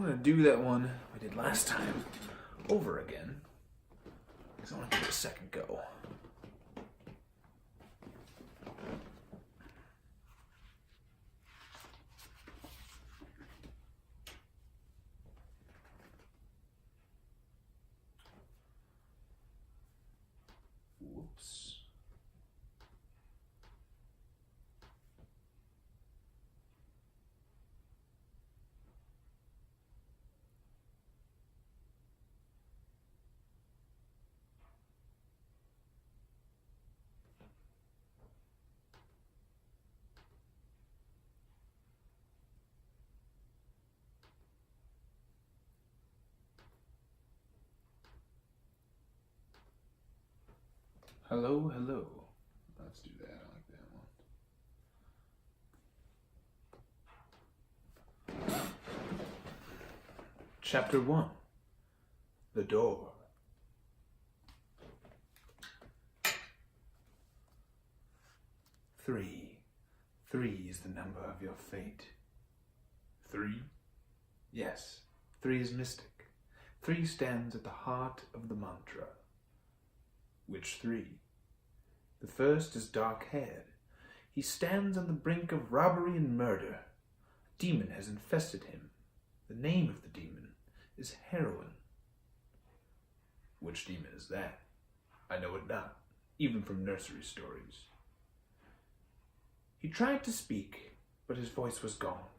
I'm gonna do that one we did last time over again, because I want to give it a second go. Whoops. Hello, hello. Let's do that. I like that one. Chapter 1. The Door. Three. 3 is the number of your fate. 3? Yes, 3 is mystic. 3 stands at the heart of the mantra. Which 3? The first is dark-haired. He stands on the brink of robbery and murder. A demon has infested him. The name of the demon is Heroin. Which demon is that? I know it not, even from nursery stories. He tried to speak, but his voice was gone.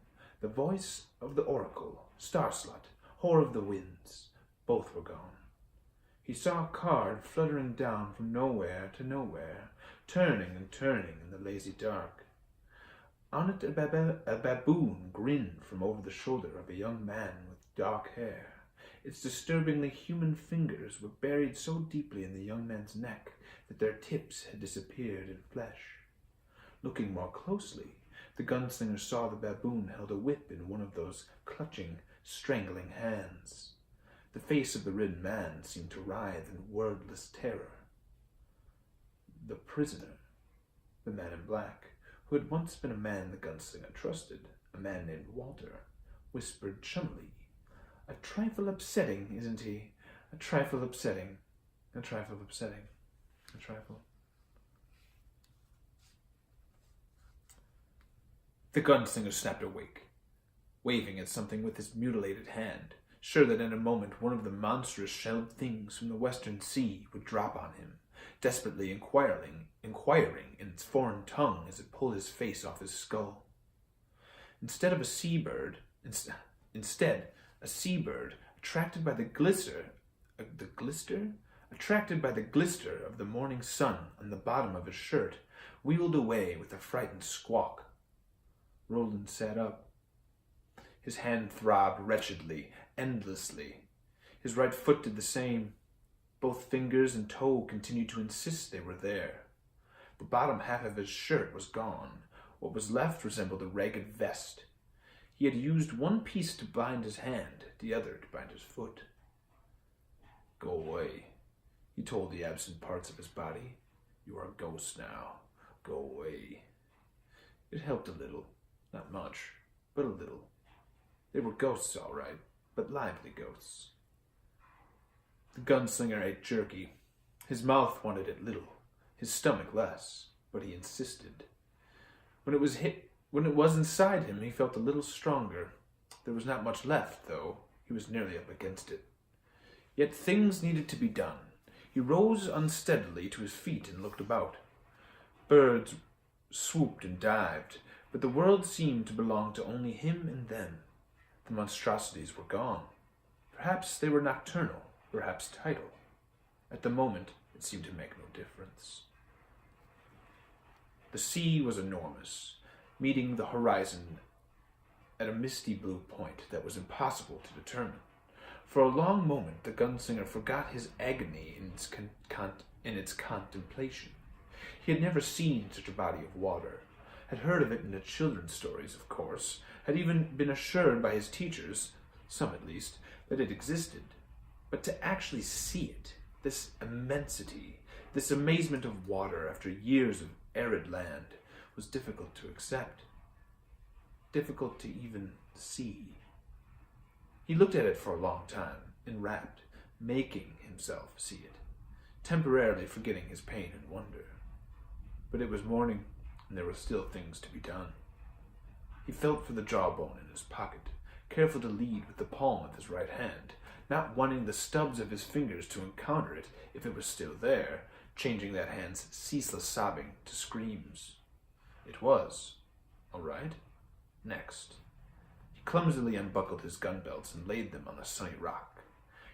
The voice of the oracle, Starslut, whore of the winds, both were gone. He saw a card fluttering down from nowhere to nowhere, turning and turning in the lazy dark. On it a baboon grinned from over the shoulder of a young man with dark hair. Its disturbingly human fingers were buried so deeply in the young man's neck that their tips had disappeared in flesh. Looking more closely, the gunslinger saw the baboon held a whip in one of those clutching, strangling hands. The face of the ridden man seemed to writhe in wordless terror. The prisoner, the man in black, who had once been a man the gunslinger trusted, a man named Walter, whispered chummily, "A trifle upsetting, isn't he? A trifle upsetting. A trifle upsetting. A trifle." The gunslinger snapped awake, waving at something with his mutilated hand, sure that in a moment one of the monstrous shelled things from the western sea would drop on him, desperately inquiring in its foreign tongue as it pulled his face off his skull. Instead, a seabird, attracted by the glister of the morning sun on the bottom of his shirt, wheeled away with a frightened squawk. Roland sat up. His hand throbbed wretchedly, endlessly. His right foot did the same. Both fingers and toe continued to insist they were there. The bottom half of his shirt was gone. What was left resembled a ragged vest. He had used one piece to bind his hand, the other to bind his foot. "Go away," he told the absent parts of his body. "You are a ghost now. Go away." It helped a little. Not much, but a little. They were ghosts, all right, but lively ghosts. The gunslinger ate jerky. His mouth wanted it little, his stomach less, but he insisted. When it was inside him, he felt a little stronger. There was not much left, though. He was nearly up against it. Yet things needed to be done. He rose unsteadily to his feet and looked about. Birds swooped and dived, but the world seemed to belong to only him and them. The monstrosities were gone. Perhaps they were nocturnal, perhaps tidal. At the moment, it seemed to make no difference. The sea was enormous, meeting the horizon at a misty blue point that was impossible to determine. For a long moment, the gunslinger forgot his agony in its contemplation. He had never seen such a body of water, had heard of it in the children's stories, of course, had even been assured by his teachers, some at least, that it existed. But to actually see it, this immensity, this amazement of water after years of arid land, was difficult to accept. Difficult to even see. He looked at it for a long time, enwrapped, making himself see it, temporarily forgetting his pain and wonder. But it was morning, and there were still things to be done. He felt for the jawbone in his pocket, careful to lead with the palm of his right hand, not wanting the stubs of his fingers to encounter it if it was still there, changing that hand's ceaseless sobbing to screams. It was. All right. Next. He clumsily unbuckled his gun belts and laid them on the sunny rock.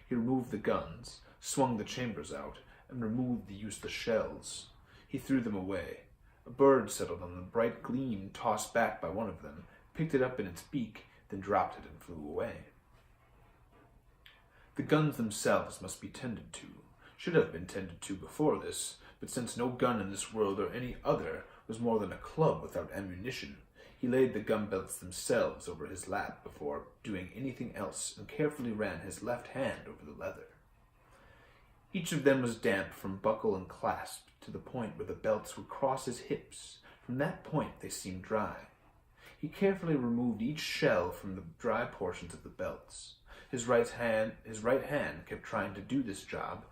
He removed the guns, swung the chambers out, and removed the useless shells. He threw them away. A bird settled on the bright gleam tossed back by one of them, picked it up in its beak, then dropped it and flew away. The guns themselves must be tended to. Should have been tended to before this, but since no gun in this world or any other was more than a club without ammunition, he laid the gun belts themselves over his lap before doing anything else and carefully ran his left hand over the leather. Each of them was damp from buckle and clasp to the point where the belts would cross his hips. From that point they seemed dry. He carefully removed each shell from the dry portions of the belts. His right hand kept trying to do this job,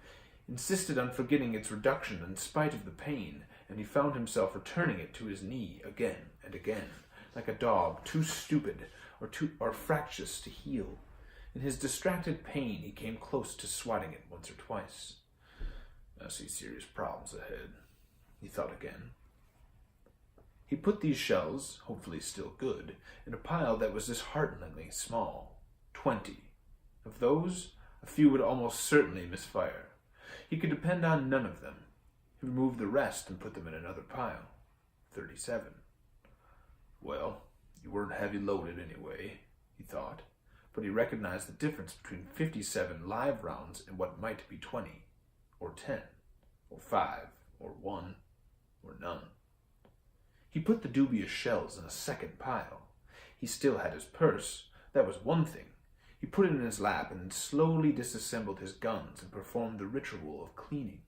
insisted on forgetting its reduction in spite of the pain, and he found himself returning it to his knee again and again, like a dog too stupid or fractious to heal. In his distracted pain, he came close to swatting it once or twice. I see serious problems ahead, he thought again. He put these shells, hopefully still good, in a pile that was dishearteningly small. 20. Of those, a few would almost certainly misfire. He could depend on none of them. He removed the rest and put them in another pile. 37. Well, you weren't heavy loaded anyway, he thought, but he recognized the difference between 57 live rounds and what might be 20, or 10, or 5, or 1, or none. He put the dubious shells in a second pile. He still had his purse. That was one thing. He put it in his lap and slowly disassembled his guns and performed the ritual of cleaning.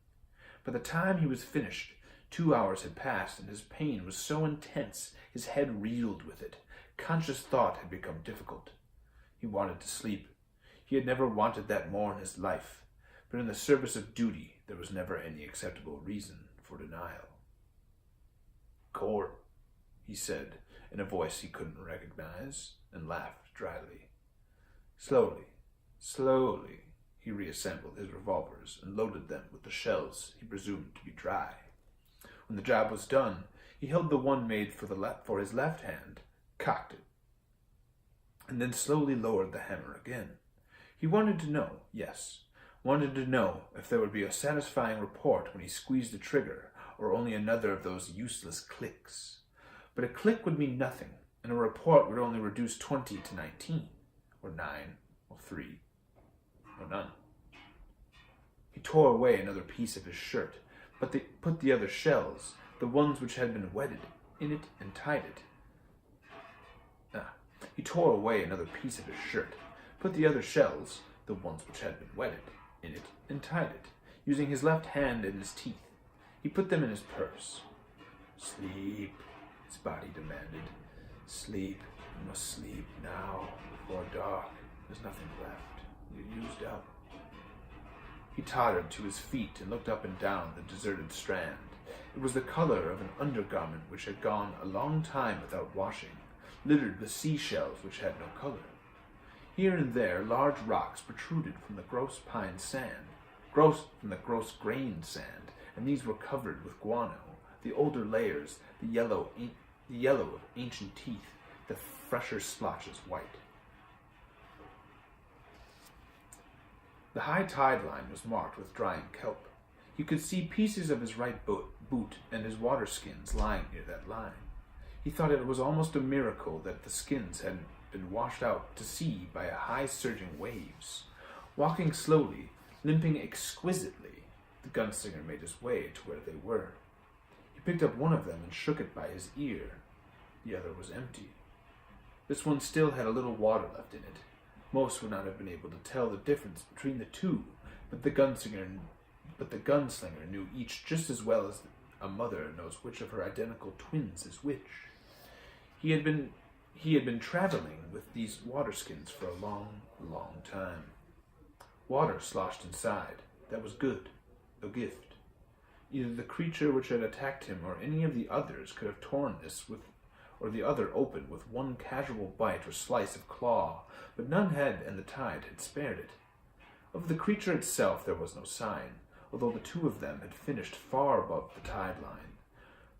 By the time he was finished, 2 hours had passed, and his pain was so intense his head reeled with it. Conscious thought had become difficult. He wanted to sleep. He had never wanted that more in his life, but in the service of duty there was never any acceptable reason for denial. "Court," he said, in a voice he couldn't recognize, and laughed dryly. Slowly, he reassembled his revolvers and loaded them with the shells he presumed to be dry. When the job was done, he held the one made for his left hand, cocked it, and then slowly lowered the hammer again. He wanted to know if there would be a satisfying report when he squeezed the trigger, or only another of those useless clicks. But a click would mean nothing, and a report would only reduce 20 to 19, or 9, or 3, or none. He tore away another piece of his shirt, but they put the other shells, the ones which had been wetted, in it and tied it. He tore away another piece of his shirt, put the other shells, the ones which had been wetted, in it and tied it, using his left hand and his teeth. He put them in his purse. "Sleep," his body demanded. "Sleep. You must sleep now, before dark. There's nothing left. You're used up." He tottered to his feet and looked up and down the deserted strand. It was the color of an undergarment which had gone a long time without washing, littered with seashells which had no color. Here and there large rocks protruded from the gross grained sand, and these were covered with guano, the older layers, the yellow of ancient teeth, the fresher splotches white. The high tide line was marked with drying kelp. You could see pieces of his right boot and his water skins lying near that line. He thought it was almost a miracle that the skins had been washed out to sea by high surging waves. Walking slowly, limping exquisitely, the gunslinger made his way to where they were. He picked up one of them and shook it by his ear. The other was empty. This one still had a little water left in it. Most would not have been able to tell the difference between the two, but the gunslinger knew each just as well as a mother knows which of her identical twins is which. He had been He had been traveling with these waterskins for a long, long time. Water sloshed inside. That was good. A gift. Either the creature which had attacked him or any of the others could have torn this or the other open with one casual bite or slice of claw, but none had, and the tide had spared it. Of the creature itself there was no sign, although the two of them had finished far above the tide line.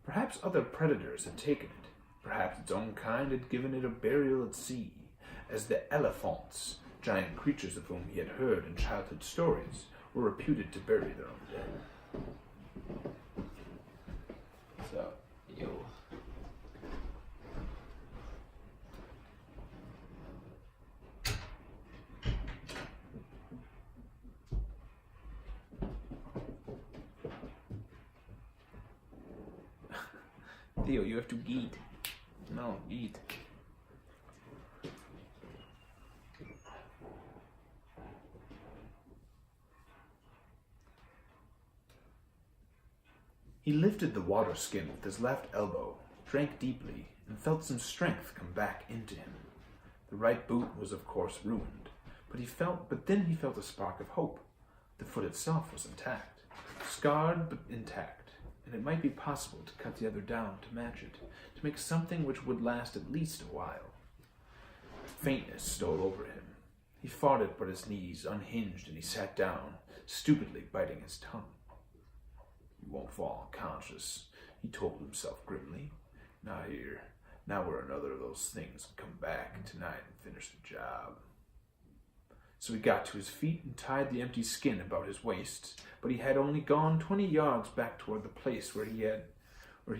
Perhaps other predators had taken it. Perhaps its own kind had given it a burial at sea, as the elephants, giant creatures of whom he had heard in childhood stories, were reputed to bury their own dead. So, Yo. Theo, you have to eat. No, eat. He lifted the water skin with his left elbow, drank deeply, and felt some strength come back into him. The right boot was of course ruined, but then he felt a spark of hope. The foot itself was intact, scarred but intact, and it might be possible to cut the other down to match it, to make something which would last at least a while. Faintness stole over him. He fought it, but his knees unhinged, and he sat down, stupidly biting his tongue. "You won't fall unconscious," he told himself grimly. "Not here. Now we're another of those things and come back tonight and finish the job." So he got to his feet and tied the empty skin about his waist, but he had only gone 20 yards back toward the place where he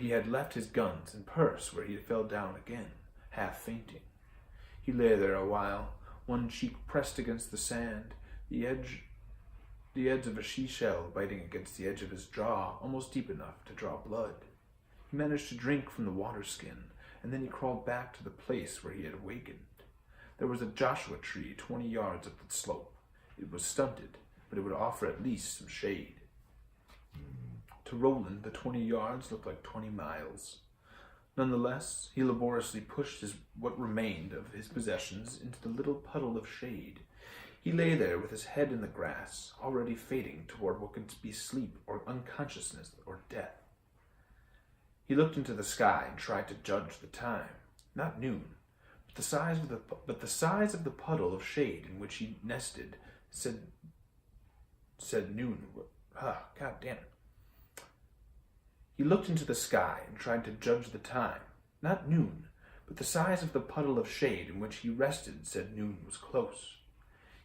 had left his guns and purse, where he fell down again, half fainting. He lay there a while, one cheek pressed against the sand, the edge of a seashell biting against the edge of his jaw, almost deep enough to draw blood. He managed to drink from the water skin, and then he crawled back to the place where he had awakened. There was a Joshua tree 20 yards up the slope. It was stunted, but it would offer at least some shade. To Roland, the 20 yards looked like 20 miles. Nonetheless, he laboriously pushed what remained of his possessions into the little puddle of shade. He lay there with his head in the grass, already fading toward what could be sleep or unconsciousness or death. He looked into the sky and tried to judge the time. Not noon, but the size of the puddle of shade in which he nested said noon. God damn it. He looked into the sky and tried to judge the time. Not noon, but the size of the puddle of shade in which he rested said noon was close.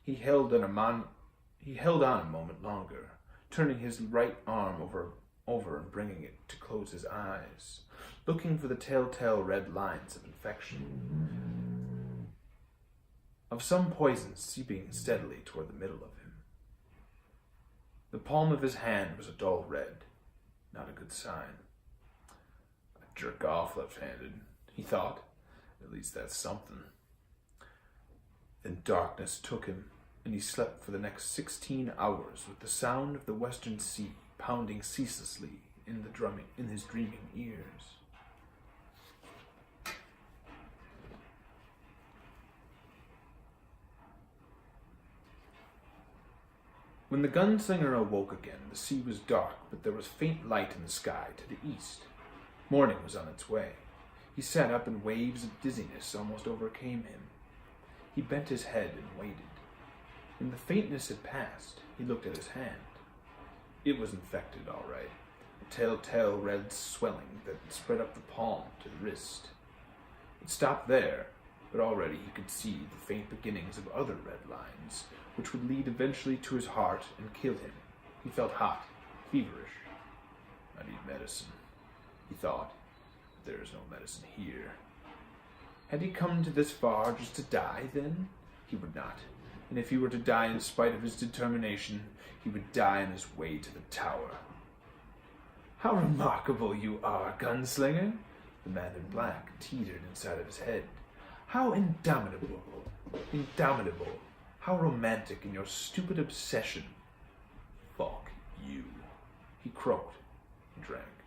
He held on a moment longer, turning his right arm over and bringing it to close his eyes, looking for the telltale red lines of infection, of some poison seeping steadily toward the middle of him. The palm of his hand was a dull red. Not a good sign. "I jerk off left-handed," he thought. "At least that's something." Then darkness took him, and he slept for the next 16 hours with the sound of the western sea pounding ceaselessly in his dreaming ears. When the gunslinger awoke again, the sea was dark, but there was faint light in the sky to the east. Morning was on its way. He sat up, and waves of dizziness almost overcame him. He bent his head and waited. When the faintness had passed, he looked at his hand. It was infected, all right. A telltale red swelling that spread up the palm to the wrist. It stopped there, but already he could see the faint beginnings of other red lines, which would lead eventually to his heart and kill him. He felt hot, feverish. "I need medicine," he thought, "but there is no medicine here." Had he come to this far just to die, then? He would not. And if he were to die in spite of his determination, he would die on his way to the tower. "How remarkable you are, gunslinger!" The man in black teetered inside of his head. "How indomitable! Indomitable! How romantic in your stupid obsession!" "Fuck you," he croaked and drank.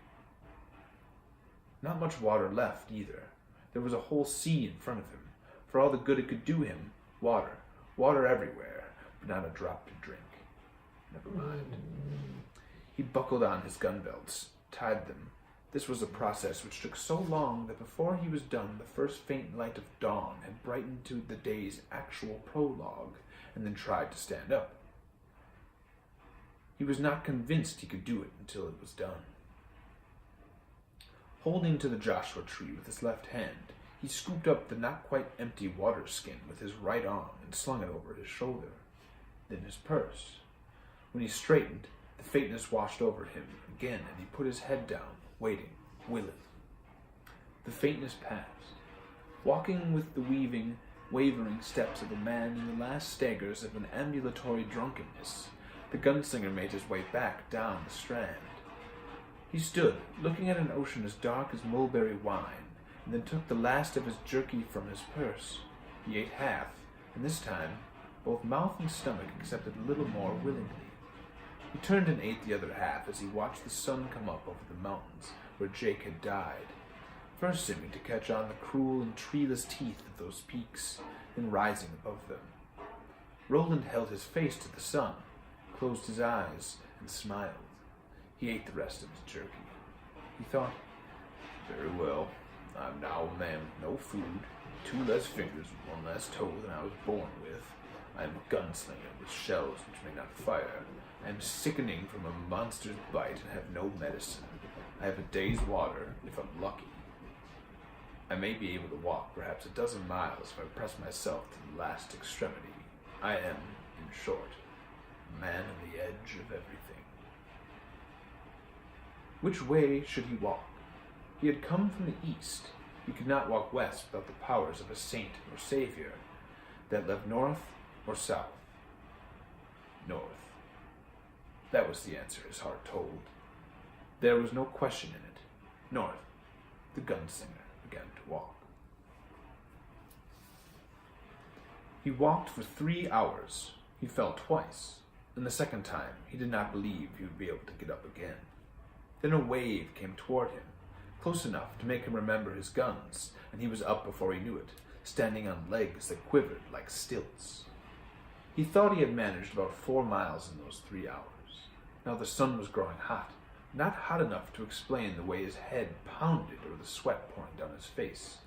Not much water left, either. There was a whole sea in front of him. For all the good it could do him, water. Water everywhere, but not a drop to drink. Never mind. He buckled on his gun belts, tied them. This was a process which took so long that before he was done, the first faint light of dawn had brightened to the day's actual prologue, and then tried to stand up. He was not convinced he could do it until it was done. Holding to the Joshua tree with his left hand, he scooped up the not quite empty water skin with his right arm and slung it over his shoulder. Then his purse. When he straightened, the faintness washed over him again, and he put his head down, waiting, willing. The faintness passed. Walking with the wavering steps of a man in the last staggers of an ambulatory drunkenness, the gunslinger made his way back down the strand. He stood, looking at an ocean as dark as mulberry wine, and then took the last of his jerky from his purse. He ate half, and this time, both mouth and stomach accepted a little more willingly. He turned and ate the other half as he watched the sun come up over the mountains where Jake had died, first seeming to catch on the cruel and treeless teeth of those peaks, then rising above them. Roland held his face to the sun, closed his eyes, and smiled. He ate the rest of his jerky. He thought, very well, I'm now a man with no food, 2 less fingers and 1 less toe than I was born with. I am a gunslinger with shells which may not fire. I am sickening from a monster's bite and have no medicine. I have a day's water, if I'm lucky. I may be able to walk perhaps 12 miles if I press myself to the last extremity. I am, in short, a man on the edge of everything. Which way should he walk? He had come from the east. He could not walk west without the powers of a saint or savior that led north or south. North. That was the answer his heart told. There was no question in it. North. The gunslinger began to walk. He walked for 3 hours. He fell twice, and the second time he did not believe he would be able to get up again. Then a wave came toward him, close enough to make him remember his guns, and he was up before he knew it, standing on legs that quivered like stilts. He thought he had managed about 4 miles in those 3 hours. Now the sun was growing hot, not hot enough to explain the way his head pounded or the sweat pouring down his face,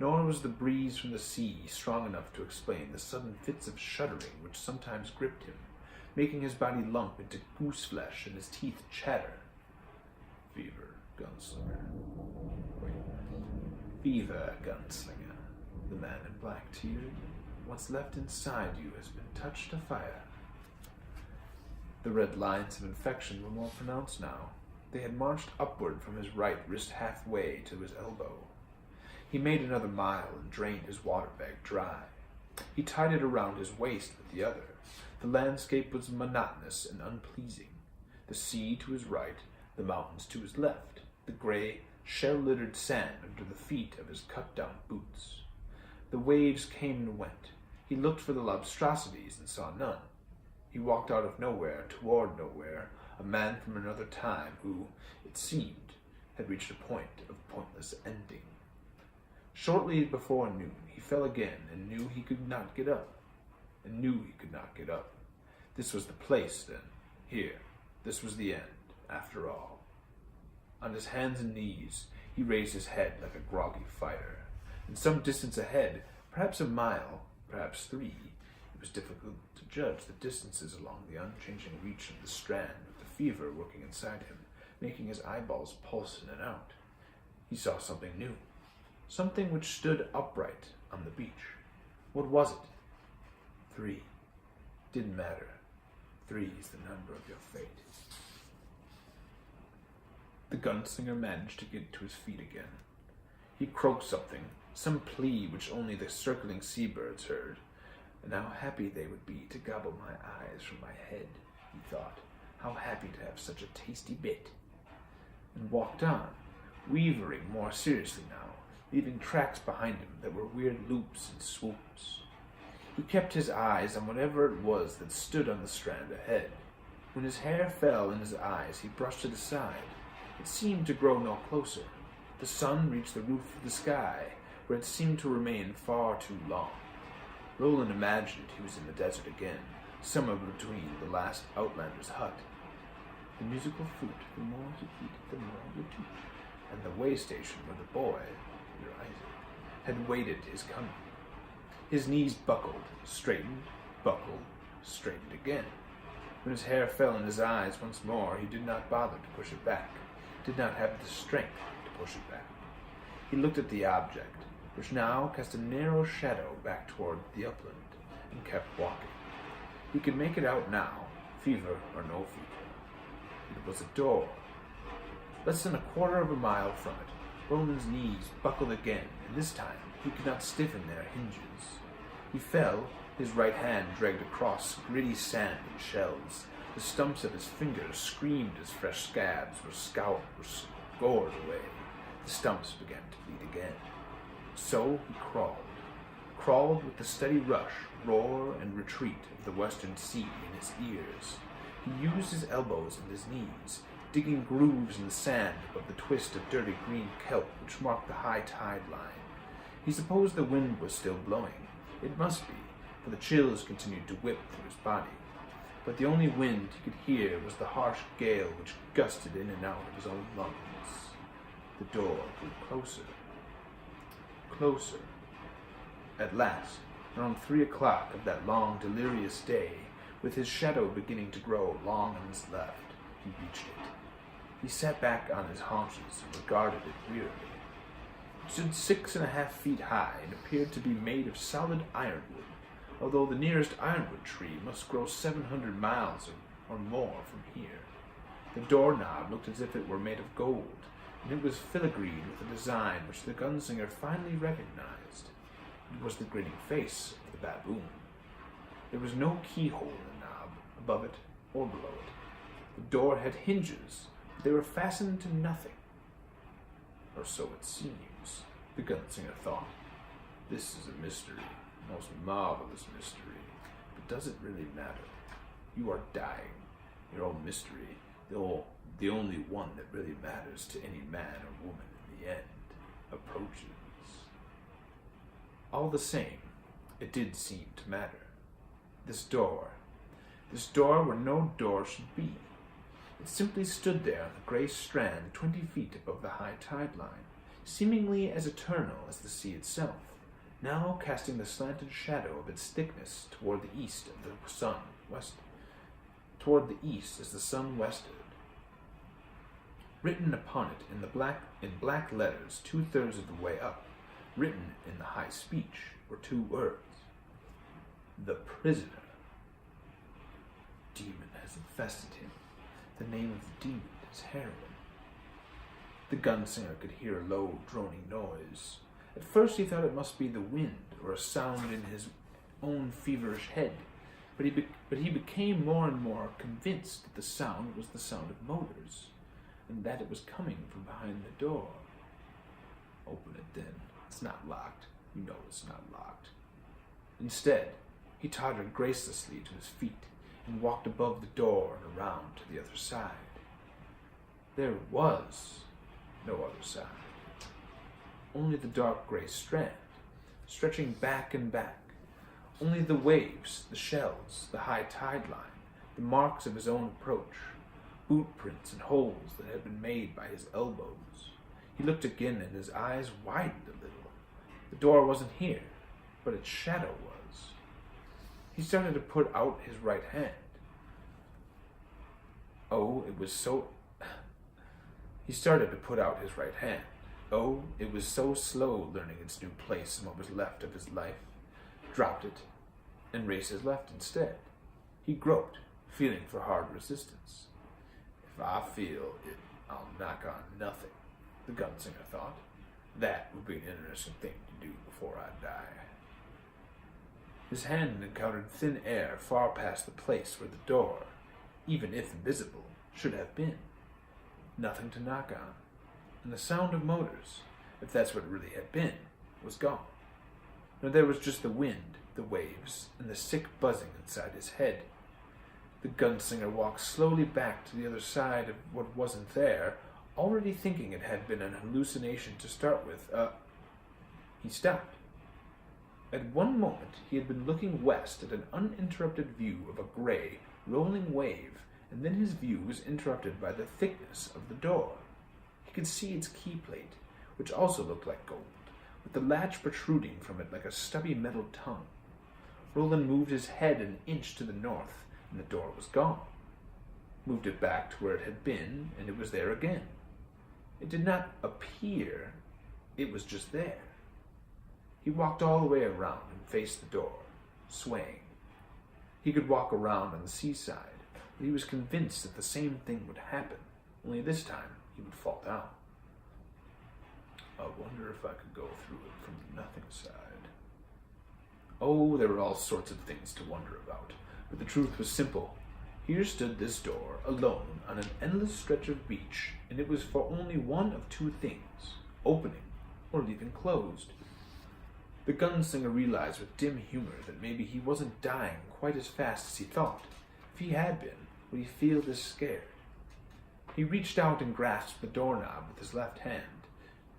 nor was the breeze from the sea strong enough to explain the sudden fits of shuddering which sometimes gripped him, making his body lump into goose flesh and his teeth chatter. Fever, gunslinger. Fever, gunslinger. The man in black teared. What's left inside you has been touched to fire. The red lines of infection were more pronounced now. They had marched upward from his right wrist halfway to his elbow. He made another mile and drained his water bag dry. He tied it around his waist with the other. The landscape was monotonous and unpleasing. The sea to his right, the mountains to his left, the gray, shell-littered sand under the feet of his cut-down boots. The waves came and went. He looked for the lobstrosities and saw none. He walked out of nowhere toward nowhere, a man from another time who, it seemed, had reached a point of pointless ending. Shortly before noon, he fell again and knew he could not get up. And knew he could not get up. This was the place, then. Here. This was the end, after all. On his hands and knees, he raised his head like a groggy fighter. And some distance ahead, perhaps a mile, perhaps 3, it was difficult to judge the distances along the unchanging reach of the strand with the fever working inside him, making his eyeballs pulse in and out. He saw something new, something which stood upright on the beach. What was it? 3. Didn't matter. 3 is the number of your fate. The gunslinger managed to get to his feet again. He croaked something, some plea which only the circling seabirds heard. And how happy they would be to gobble my eyes from my head, he thought. How happy to have such a tasty bit. And walked on, wavering more seriously now, leaving tracks behind him that were weird loops and swoops. He kept his eyes on whatever it was that stood on the strand ahead. When his hair fell in his eyes, he brushed it aside. It seemed to grow no closer. The sun reached the roof of the sky, where it seemed to remain far too long. Roland imagined he was in the desert again, somewhere between the last outlander's hut. The musical flute, the more you eat, the more you toot, and the way station where the boy, your Isaac, had waited his coming. His knees buckled, straightened, buckled, straightened again. When his hair fell in his eyes once more, he did not bother to push it back, did not have the strength to push it back. He looked at the object, which now cast a narrow shadow back toward the upland, and kept walking. He could make it out now, fever or no fever. It was a door. Less than a quarter of a mile from it, Roland's knees buckled again, and this time he could not stiffen their hinges. He fell, his right hand dragged across gritty sand and shells. The stumps of his fingers screamed as fresh scabs were scored away. The stumps began to bleed again. So he crawled with the steady rush, roar, and retreat of the western sea in his ears. He used his elbows and his knees, digging grooves in the sand above the twist of dirty green kelp which marked the high tide line. He supposed the wind was still blowing. It must be, for the chills continued to whip through his body. But the only wind he could hear was the harsh gale which gusted in and out of his own lungs. The door grew closer. Closer. At last, around 3 o'clock of that long, delirious day, with his shadow beginning to grow long on his left, he reached it. He sat back on his haunches and regarded it wearily. It stood 6.5 feet high and appeared to be made of solid ironwood, although the nearest ironwood tree must grow 700 miles or more from here. The doorknob looked as if it were made of gold, and it was filigreed with a design which the gunslinger finally recognized. It was the grinning face of the baboon. There was no keyhole in the knob, above it or below it. The door had hinges, but they were fastened to nothing. Or so it seems, the gunslinger thought. This is a mystery, a most marvelous mystery. But does it really matter? You are dying. Your own mystery, the only one that really matters to any man or woman in the end, approaches. All the same, it did seem to matter. This door where no door should be. It simply stood there on the gray strand 20 feet above the high tide line, seemingly as eternal as the sea itself, now casting the slanted shadow of its thickness toward the east of the sun toward the east as the sun wested. Written upon it in black letters 2/3 of the way up, written in the high speech, were 2 words. The prisoner. Demon has infested him. The name of the demon is heroin. The gunslinger could hear a low, droning noise. At first he thought it must be the wind or a sound in his own feverish head, but he became more and more convinced that the sound was the sound of motors, and that it was coming from behind the door. Open it then. It's not locked. You know it's not locked. Instead, he tottered gracelessly to his feet and walked above the door and around to the other side. There was no other side. Only the dark gray strand, stretching back and back. Only the waves, the shells, the high tide line, the marks of his own approach, boot prints and holes that had been made by his elbows. He looked again and his eyes widened a little. The door wasn't here, but its shadow was. He started to put out his right hand. He started to put out his right hand. Oh, it was so slow learning its new place in what was left of his life. Dropped it, and raised his left instead. He groped, feeling for hard resistance. If I feel it, I'll knock on nothing, the gunslinger thought. That would be an interesting thing to do before I die. His hand encountered thin air far past the place where the door, even if invisible, should have been. Nothing to knock on, and the sound of motors, if that's what it really had been, was gone. Now there was just the wind, the waves, and the sick buzzing inside his head. The gunslinger walked slowly back to the other side of what wasn't there, already thinking it had been an hallucination to start with. He stopped. At one moment he had been looking west at an uninterrupted view of a gray, rolling wave, and then his view was interrupted by the thickness of the door. He could see its key plate, which also looked like gold, with the latch protruding from it like a stubby metal tongue. Roland moved his head an inch to the north, and the door was gone. Moved it back to where it had been, and it was there again. It did not appear, it was just there. He walked all the way around and faced the door, swaying. He could walk around on the seaside, but he was convinced that the same thing would happen, only this time he would fall down. I wonder if I could go through it from the nothing side. Oh, there were all sorts of things to wonder about, but the truth was simple. Here stood this door, alone, on an endless stretch of beach, and it was for only one of two things, opening or leaving closed. The gunslinger realized with dim humor that maybe he wasn't dying quite as fast as he thought. If he had been, would he feel this scared? He reached out and grasped the doorknob with his left hand.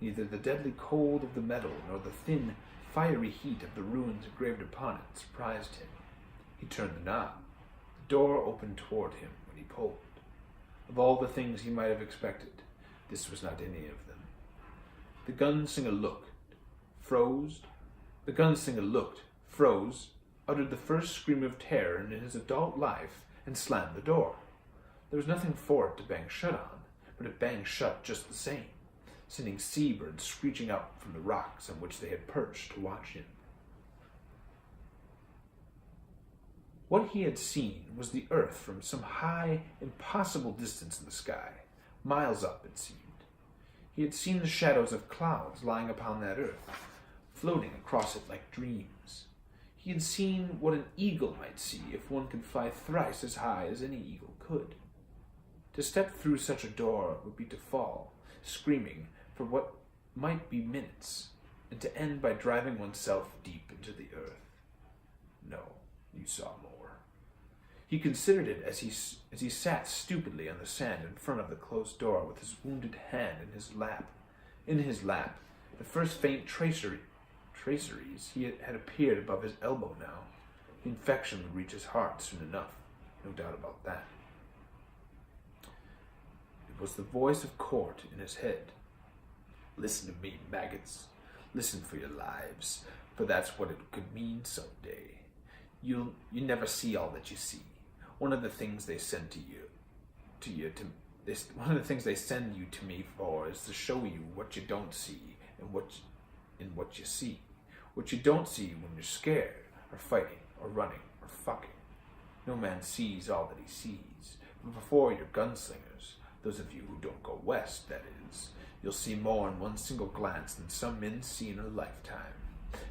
Neither the deadly cold of the metal nor the thin, fiery heat of the runes engraved upon it surprised him. He turned the knob. The door opened toward him when he pulled. Of all the things he might have expected, this was not any of them. The gunslinger looked, froze, uttered the first scream of terror in his adult life, and slammed the door. There was nothing for it to bang shut on, but it banged shut just the same, sending seabirds screeching up from the rocks on which they had perched to watch him. What he had seen was the earth from some high, impossible distance in the sky, miles up, it seemed. He had seen the shadows of clouds lying upon that earth, floating across it like dreams. He had seen what an eagle might see if one could fly thrice as high as any eagle could. To step through such a door would be to fall, screaming, for what might be minutes, and to end by driving oneself deep into the earth. No, you saw more. He considered it as he sat stupidly on the sand in front of the closed door with his wounded hand in his lap. In his lap, the first faint traceries had appeared above his elbow now. The infection would reach his heart soon enough, no doubt about that. It was the voice of Court in his head. Listen to me, maggots. Listen for your lives, for that's what it could mean someday. You never see all that you see. One of the things they send one of the things they send you to me for is to show you what you don't see and what you see. What you don't see when you're scared, or fighting, or running, or fucking. No man sees all that he sees. But before you're gunslingers, those of you who don't go west, that is, you'll see more in one single glance than some men see in a lifetime.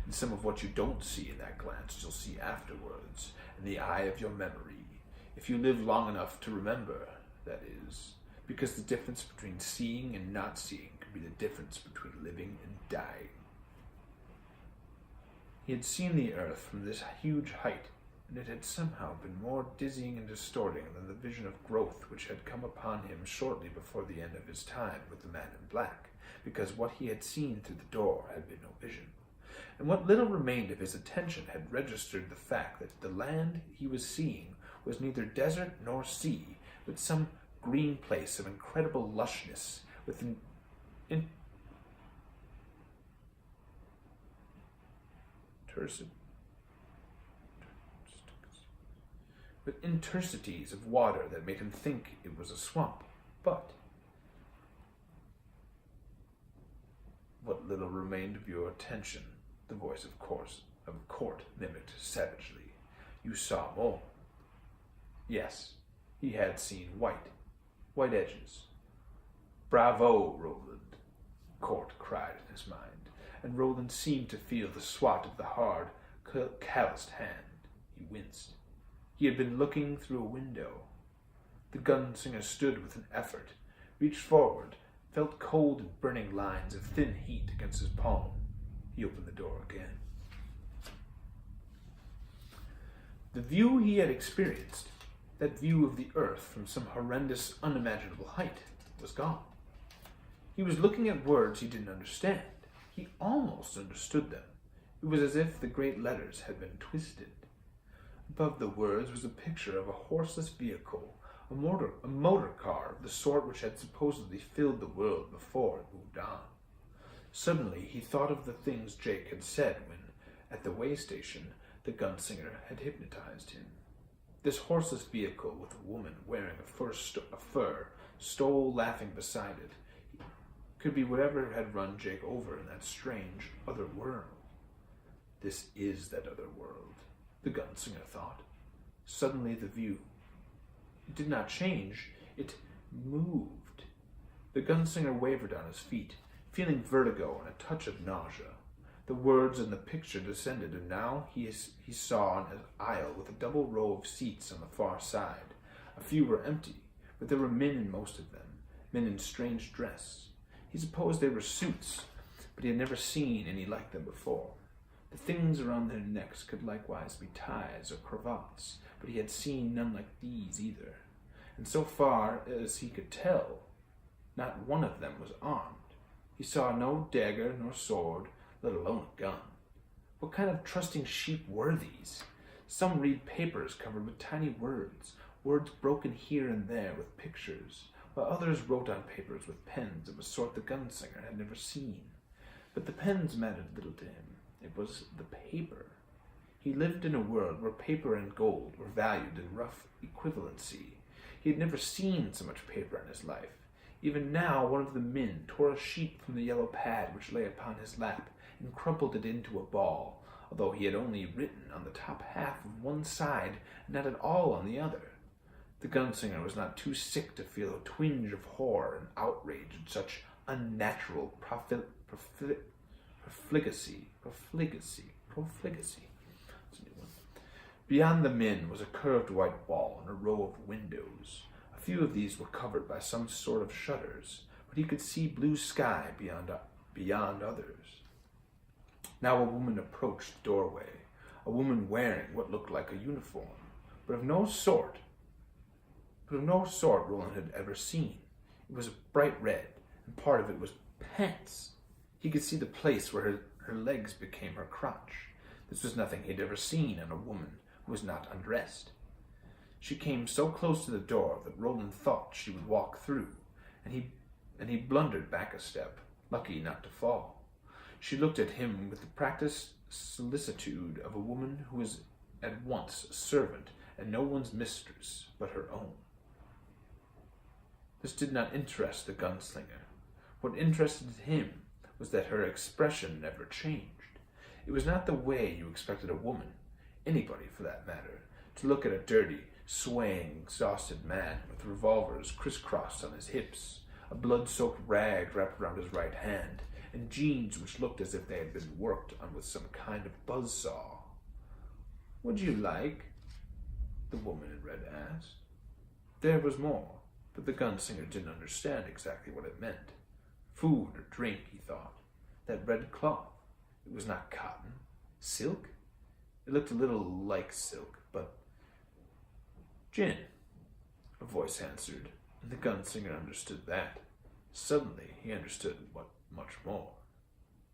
And some of what you don't see in that glance you'll see afterwards, in the eye of your memory. If you live long enough to remember, that is, because the difference between seeing and not seeing can be the difference between living and dying. He had seen the earth from this huge height, and it had somehow been more dizzying and distorting than the vision of growth which had come upon him shortly before the end of his time with the man in black, because what he had seen through the door had been no vision. And what little remained of his attention had registered the fact that the land he was seeing was neither desert nor sea, but some green place of incredible lushness, with interstices of water that made him think it was a swamp. But what little remained of your attention, the voice of Court mimicked savagely. You saw more. Yes, he had seen white edges. Bravo, Roland, Court cried in his mind, and Roland seemed to feel the swat of the hard, calloused hand. He winced. He had been looking through a window. The gunslinger stood with an effort, reached forward, felt cold and burning lines of thin heat against his palm. He opened the door again. The view he had experienced, that view of the earth from some horrendous, unimaginable height, was gone. He was looking at words he didn't understand. He almost understood them. It was as if the great letters had been twisted. Above the words was a picture of a horseless vehicle, a motor car of the sort which had supposedly filled the world before it moved on. Suddenly he thought of the things Jake had said when, at the way station, the gunslinger had hypnotized him. This horseless vehicle with a woman wearing a fur stole laughing beside it could be whatever had run Jake over in that strange other world. This is that other world, the gunslinger thought. Suddenly the view. It did not change, it moved. The gunslinger wavered on his feet, feeling vertigo and a touch of nausea. The words and the picture descended, and now he saw an aisle with a double row of seats on the far side. A few were empty, but there were men in most of them, men in strange dress. He supposed they were suits, but he had never seen any like them before. The things around their necks could likewise be ties or cravats, but he had seen none like these either. And so far as he could tell, not one of them was armed. He saw no dagger nor sword, let alone a gun. What kind of trusting sheep were these? Some read papers covered with tiny words broken here and there with pictures, while others wrote on papers with pens of a sort the gunslinger had never seen. But the pens mattered little to him. It was the paper. He lived in a world where paper and gold were valued in rough equivalency. He had never seen so much paper in his life. Even now, one of the men tore a sheet from the yellow pad which lay upon his lap and crumpled it into a ball, although he had only written on the top half of one side and not at all on the other. The gunslinger was not too sick to feel a twinge of horror and outrage at such unnatural profligacy. That's a new one. Beyond the men was a curved white wall and a row of windows. A few of these were covered by some sort of shutters, but he could see blue sky beyond others. Now a woman approached the doorway, a woman wearing what looked like a uniform, but of no sort Roland had ever seen. It was bright red, and part of it was pants. He could see the place where her legs became her crotch. This was nothing he had ever seen in a woman who was not undressed. She came so close to the door that Roland thought she would walk through, and he blundered back a step, lucky not to fall. She looked at him with the practiced solicitude of a woman who is at once a servant and no one's mistress but her own. This did not interest the gunslinger. What interested him was that her expression never changed. It was not the way you expected a woman, anybody for that matter, to look at a dirty, swaying, exhausted man with revolvers crisscrossed on his hips, a blood-soaked rag wrapped around his right hand, and jeans which looked as if they had been worked on with some kind of buzzsaw. "Would you like?" the woman in red asked. There was more, but the gunslinger didn't understand exactly what it meant. Food or drink, he thought. That red cloth. It was not cotton. Silk? It looked a little like silk, but... "Gin," a voice answered, and the gunslinger understood that. Suddenly he understood what much more.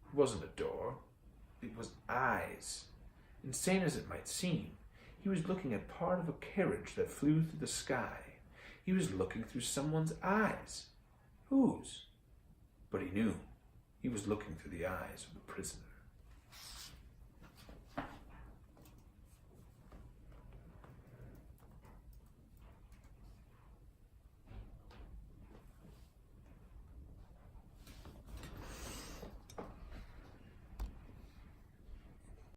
It wasn't a door. It was eyes. Insane as it might seem, he was looking at part of a carriage that flew through the sky. He was looking through someone's eyes. Whose? But he knew he was looking through the eyes of the prisoner.